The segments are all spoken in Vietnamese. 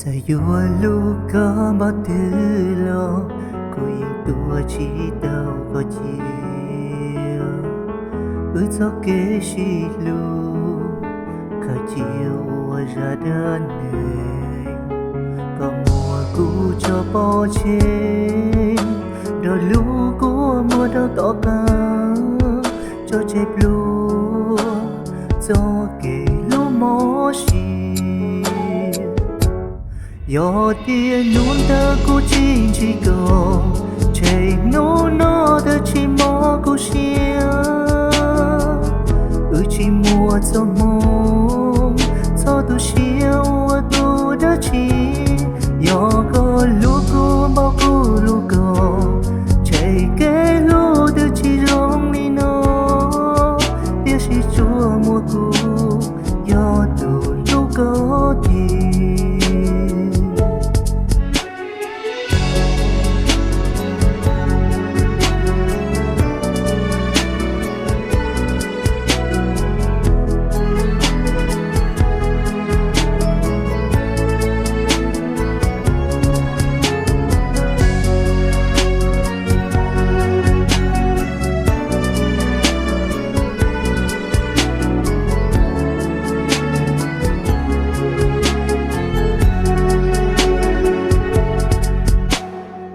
Giờ vua lu có bao thứ lo cô yên tua chỉ đâu có chiều ước gió kế chỉ lu khả chiều ra đơn này có mùa cũ cho bỏ trên rồi lu của mùa đâu tỏ ca cho chép lu cho kể lu mò xì yo tia nôn ta cô chỉ cầu chạy nó ta chỉ mò cô xia chỉ mua cho mong cho tu xia tu đã chỉ yo có lúc cô bao cô lúc cô chạy cái lúc ta chỉ rong đi nó biết chỉ chúa mua cô yo tu lúc có thì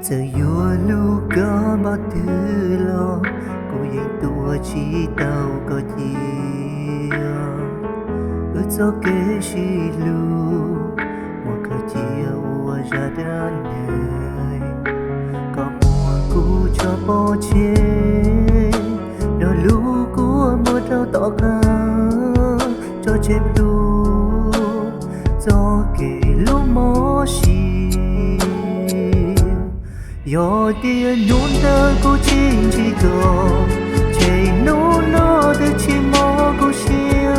giờ vua lu có bao thứ lo cô yên tua chỉ tàu có chiều ước gió kế chỉ lu một cờ chiều ra đơn này có mùa cũ cho bỏ trên rồi lu của mưa trao tỏ ca cho chép lu gió kể lu mò xì yo tia nôn ta cô chỉ cầu chạy nó ta chỉ mò cô xia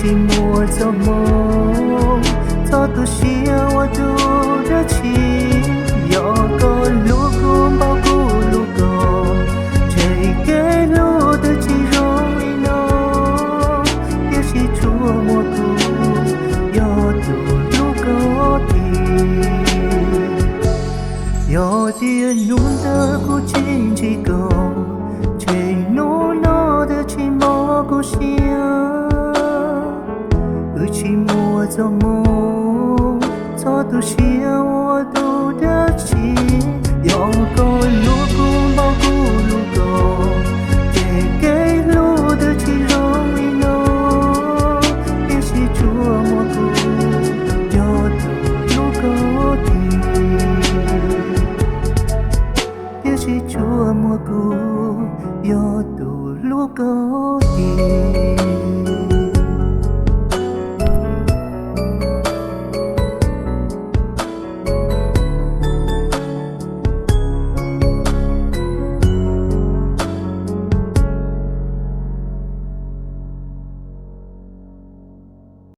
chỉ mua cho mong cho tu xia tu đã chỉ yo có lúc cô bao cô lúc cô chạy cái lúc ta chỉ rong đi nó biết chỉ chúa mua cô yo tu lúc có yo tia nôn ta cô chỉ cầu chạy nó ta chỉ mò cô xia chỉ mua cho mong cho tu xia tu đã chỉ yo có lúc cô bao cô lúc cô chạy cái lúc ta chỉ rong đi nó biết chỉ chúa mua cô yo tu lúc có chỉ chúa mua cô yo tu lúc có tiền